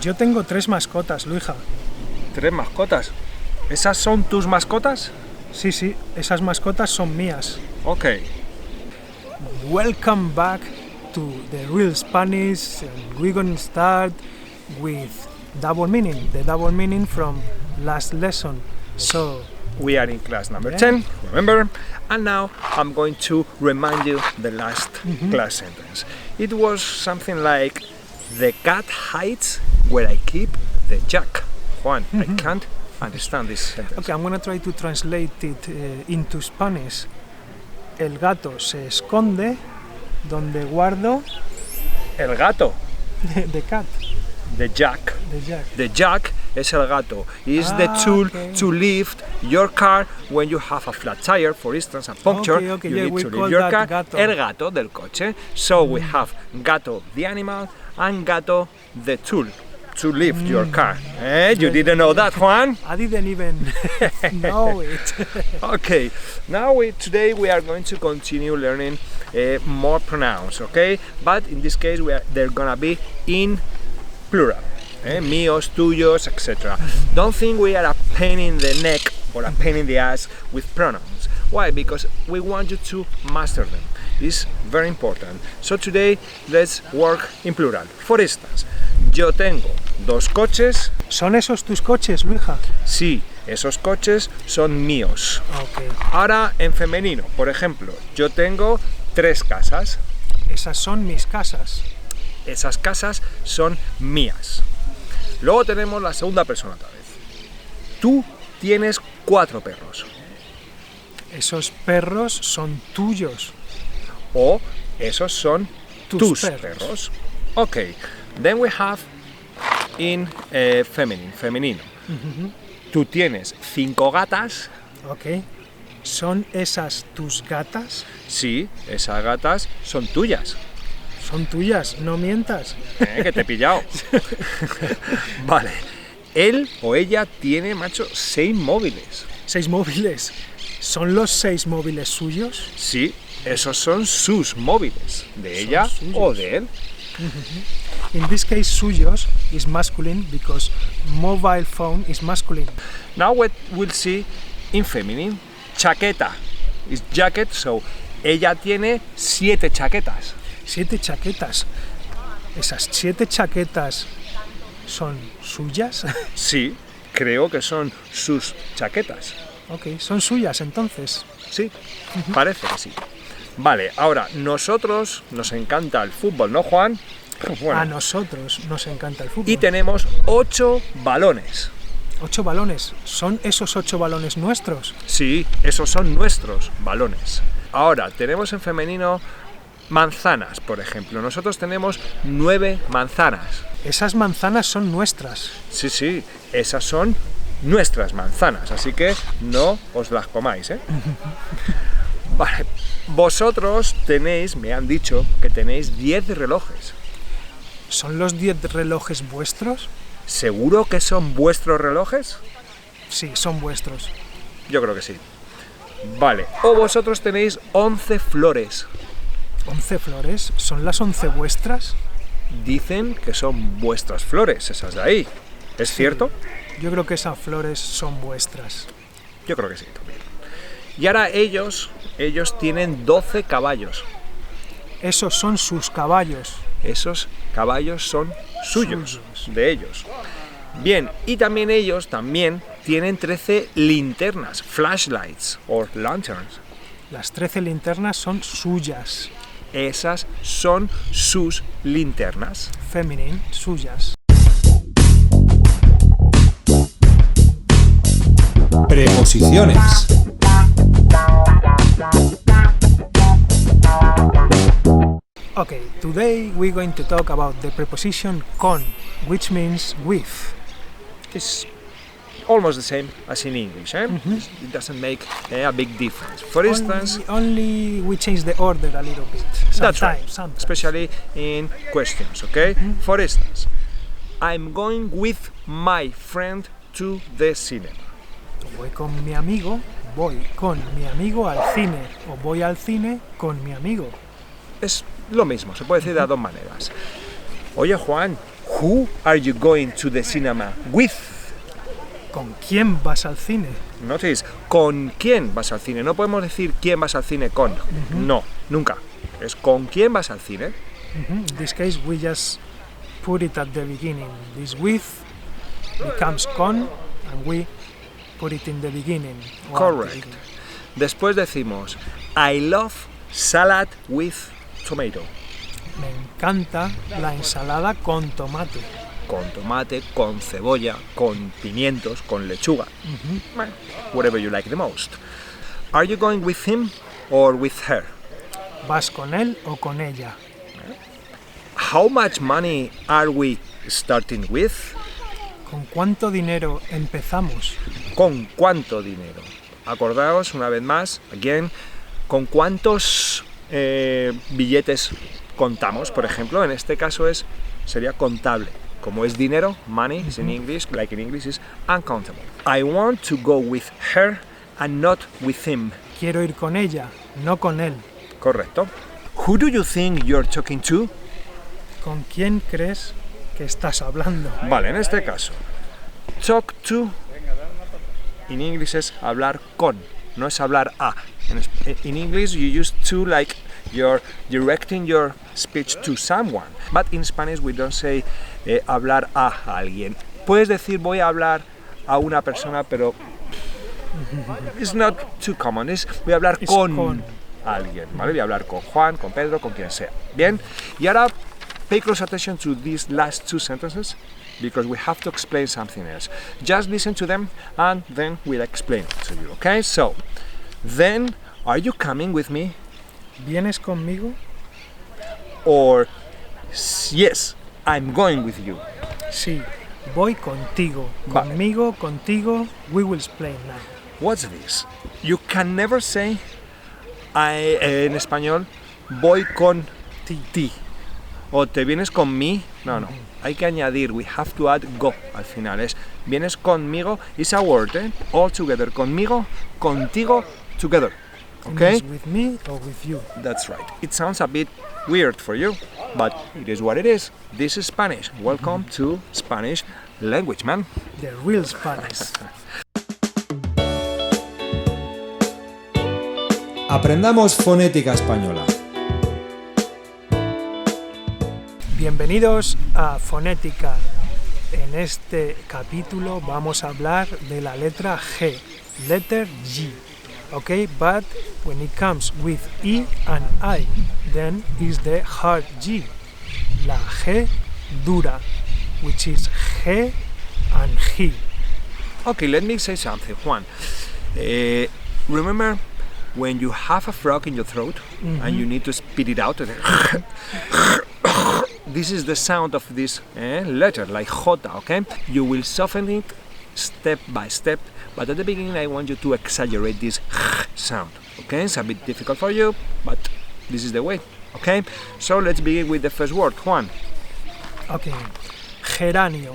Yo tengo 3 mascotas, Luija. 3 mascotas. ¿Esas son tus mascotas? Sí, esas mascotas son mías. Ok. Welcome back to the Real Spanish, and we're gonna start with double meaning, the double meaning from last lesson. So, we are in class number 10, remember? And now I'm going to remind you the last class sentence. It was something like, the cat hides where I keep the jack. Juan, I can't understand this sentence. Okay, I'm gonna try to translate it into Spanish. El gato se esconde donde guardo El gato. the cat. The jack. The jack. The jack es el gato. Is the tool to lift your car when you have a flat tire, for instance, a puncture. Okay, you yeah, need we to call lift your that car. gato. El gato del coche. So we have gato the animal and gato the tool to lift your car. You didn't know that, Juan? I didn't even know it. Okay, now today we are going to continue learning more pronouns, okay? But in this case they're gonna be in plural. Míos, tuyos, etc. Don't think we are a pain in the neck or a pain in the ass with pronouns. Why? Because we want you to master them. It's very important. So today let's work in plural. For instance, yo tengo 2 coches. ¿Son esos tus coches, Luija? Sí, esos coches son míos. Okay. Ahora en femenino, por ejemplo, yo tengo 3 casas. Esas son mis casas. Esas casas son mías. Luego tenemos la segunda persona otra vez. Tú tienes 4 perros. Esos perros son tuyos. O esos son tus perros. perros. Okay. Then we have in femenino. Tú tienes 5 gatas. Ok. ¿Son esas tus gatas? Sí, esas gatas son tuyas. Son tuyas, no mientas. Que te he pillado. Vale. Él o ella tiene, macho, 6 móviles. 6 móviles. ¿Son los 6 móviles suyos? Sí, esos son sus móviles. De Son ella suyos. o de él. In this case, suyos is masculine because mobile phone is masculine. Now we'll see in feminine. Chaqueta is jacket, so ella tiene 7 chaquetas. 7 chaquetas. ¿Esas 7 chaquetas son suyas? Sí, creo que son sus chaquetas. Ok, son suyas entonces. Sí, parece que sí. Vale, ahora, nosotros nos encanta el fútbol, ¿no, Juan? Bueno, A nosotros nos encanta el fútbol. y tenemos 8 balones. 8 balones. ¿Son esos 8 balones nuestros? Sí, esos son nuestros balones. Ahora, tenemos en femenino manzanas, por ejemplo. Nosotros tenemos 9 manzanas. Esas manzanas son nuestras. Sí, esas son nuestras manzanas, así que no os las comáis, ¿eh? Vale, vosotros tenéis, me han dicho, que tenéis 10 relojes. ¿Son los 10 relojes vuestros? ¿Seguro que son vuestros relojes? Sí, son vuestros. Yo creo que sí. Vale, o vosotros tenéis 11 flores. 11 flores. ¿Son las 11 vuestras? Dicen que son vuestras flores, esas de ahí. ¿Es cierto? Yo creo que esas flores son vuestras. Yo creo que sí también. Y ahora ellos tienen 12 caballos. Esos son sus caballos. Esos caballos son suyos, de ellos. Bien, y también ellos tienen 13 linternas, flashlights o lanterns. Las 13 linternas son suyas. Esas son sus linternas. Feminine, suyas. Preposiciones. Okay, today we're going to talk about the preposition con, which means with. It's almost the same as in English, eh? It doesn't make a big difference. For instance, Only we change the order a little bit. that's right, Sometimes. especially in questions, okay? For instance, I'm going with my friend to the cinema. Voy con mi amigo al cine. O voy al cine con mi amigo. Es lo mismo, se puede decir de 2 maneras. Oye, Juan, Who are you going to the cinema with? ¿Con quién vas al cine? Notice, ¿con quién vas al cine? No podemos decir quién vas al cine con. No, nunca. Es con quién vas al cine. In this case, we just put it at the beginning. This with becomes con, and we put it in the beginning. or at the Correct. beginning. Después decimos, I love salad with tomato. Me encanta la ensalada con tomate. Con tomate, con cebolla, con pimientos, con lechuga. Well, whatever you like the most. Are you going with him or with her? ¿Vas con él o con ella? How much money are we starting with? ¿Con cuánto dinero empezamos? ¿Con cuánto dinero? Acordaos una vez más, again, ¿con cuántos billetes contamos? Por ejemplo, en este caso sería contable. Como es dinero, money is in English, like in English is uncountable. I want to go with her and not with him. Quiero ir con ella, no con él. Correcto. Who do you think you're talking to? ¿Con quién crees que estás hablando? Vale, en este caso, talk to in English es hablar con, no es hablar a. In English you use to like you're directing your speech to someone, but in Spanish we don't say hablar a alguien. Puedes decir voy a hablar a una persona, pero it's not too common. Voy a hablar Es con con. alguien, ¿vale? Voy a hablar con Juan, con Pedro, con quien sea. Bien, y ahora pay close attention to these last two sentences because we have to explain something else. Just listen to them and then we'll explain it to you, okay? So, then, are you coming with me? ¿Vienes conmigo? Or, yes, I'm going with you. Sí, voy contigo. Vale. Conmigo, contigo. We will explain now. What's this? You can never say, en español, voy con ti. O te vienes con mí. No, no. Hay que añadir, we have to add go al final. Es, vienes conmigo, is a word, all together. Conmigo, contigo, together. Okay? It means with me or with you. That's right. It sounds a bit weird for you, but it is what it is. This is Spanish. Welcome to Spanish language, man. The real Spanish. Aprendamos fonética española. Bienvenidos a Fonética. En este capítulo vamos a hablar de la letra G, letter G. Okay, but when it comes with E and I, then is the hard G, la G dura, which is G and he. Okay, let me say something, Juan. Remember when you have a frog in your throat and you need to spit it out? This is the sound of this letter, like J, okay? You will soften it step by step, but at the beginning I want you to exaggerate this sound, okay? It's a bit difficult for you, but this is the way, okay? So let's begin with the first word, Juan. Okay, geranio.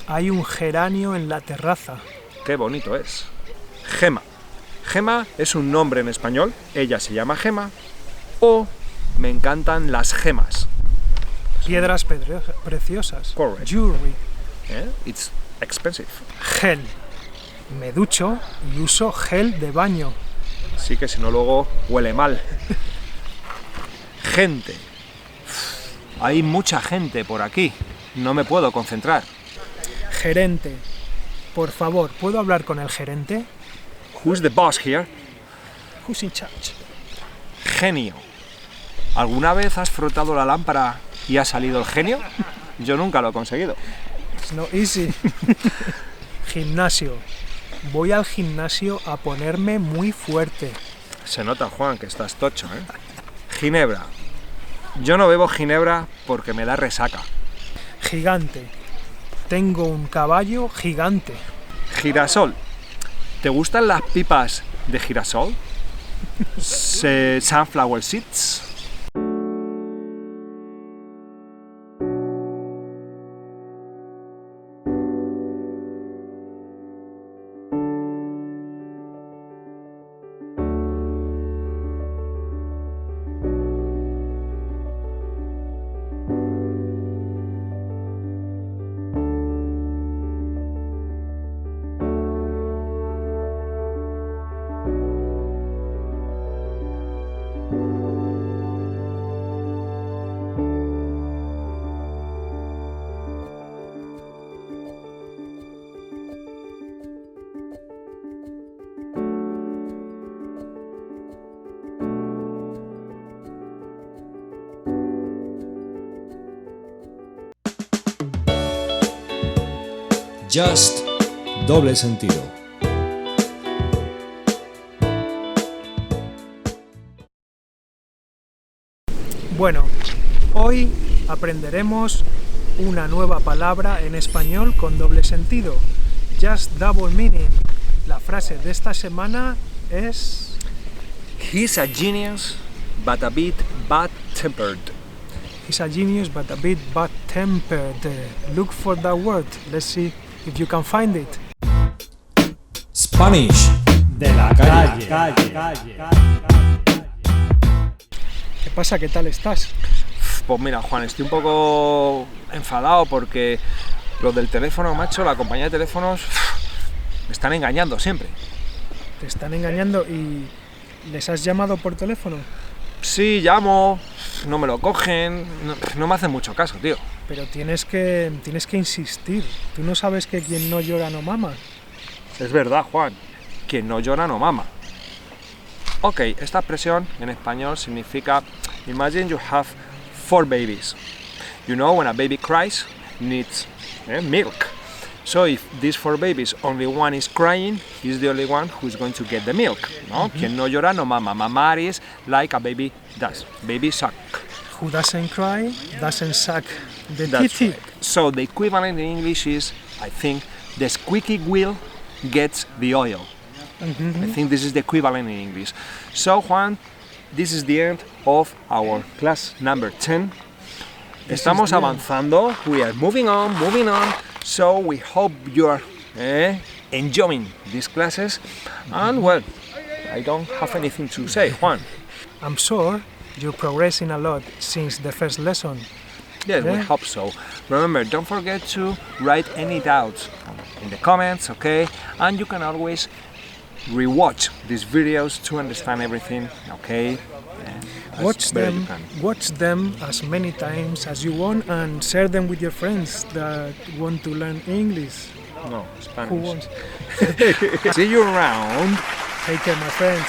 Hay un geranio en la terraza. Qué bonito es. Gema. Gema es un nombre en español, ella se llama Gema, o me encantan las gemas. Piedras preciosas. Correct. Jewelry. It's expensive. Gel. Me ducho y uso gel de baño. Así que si no luego huele mal. Gente. Hay mucha gente por aquí. No me puedo concentrar. Gerente. Por favor, ¿puedo hablar con el gerente? Who's the boss here? Who's in charge? Genio. ¿Alguna vez has frotado la lámpara y ha salido el genio? Yo nunca lo he conseguido. It's not easy. Gimnasio. Voy al gimnasio a ponerme muy fuerte. Se nota, Juan, que estás tocho, ¿eh? Ginebra. Yo no bebo ginebra porque me da resaca. Gigante. Tengo un caballo gigante. Girasol. ¿Te gustan las pipas de girasol? Sunflower seeds. Just, doble sentido. Bueno, hoy aprenderemos una nueva palabra en español con doble sentido. Just double meaning. La frase de esta semana es... He's a genius, but a bit bad-tempered. He's a genius but a bit bad-tempered. Look for that word. Let's see if you can find it. Spanish de la calle. ¿Qué pasa? ¿Qué tal estás? Pues mira, Juan, estoy un poco enfadado porque los del teléfono, macho, la compañía de teléfonos me están engañando siempre. Te están engañando y les has llamado por teléfono. Sí, llamo, no me lo cogen, no me hacen mucho caso, tío. Pero tienes que insistir. Tú no sabes que quien no llora no mama. Es verdad, Juan, quien no llora no mama. Ok, esta expresión en español significa: imagine you have 4 babies. You know, when a baby cries, needs milk. So if these 4 babies, only one is crying, he's the only one who's going to get the milk. ¿No? Quien no llora no mama. Mamar is like a baby does. Baby suck. Who doesn't cry doesn't suck the That's titty. right. So the equivalent in English is, I think, the squeaky wheel gets the oil. I think this is the equivalent in English. So, Juan, this is the end of our class number 10. Estamos the end. avanzando. We are moving on. So we hope you are enjoying these classes. And well, I don't have anything to say, Juan. I'm sure you're progressing a lot since the first lesson. Yes, we Yeah. hope so. Remember, don't forget to write any doubts in the comments, okay? And you can always rewatch these videos to understand everything, okay? Watch them as many times as you want and share them with your friends that want to learn English. No, Spanish. Who wants? See you around. Take care, my friends.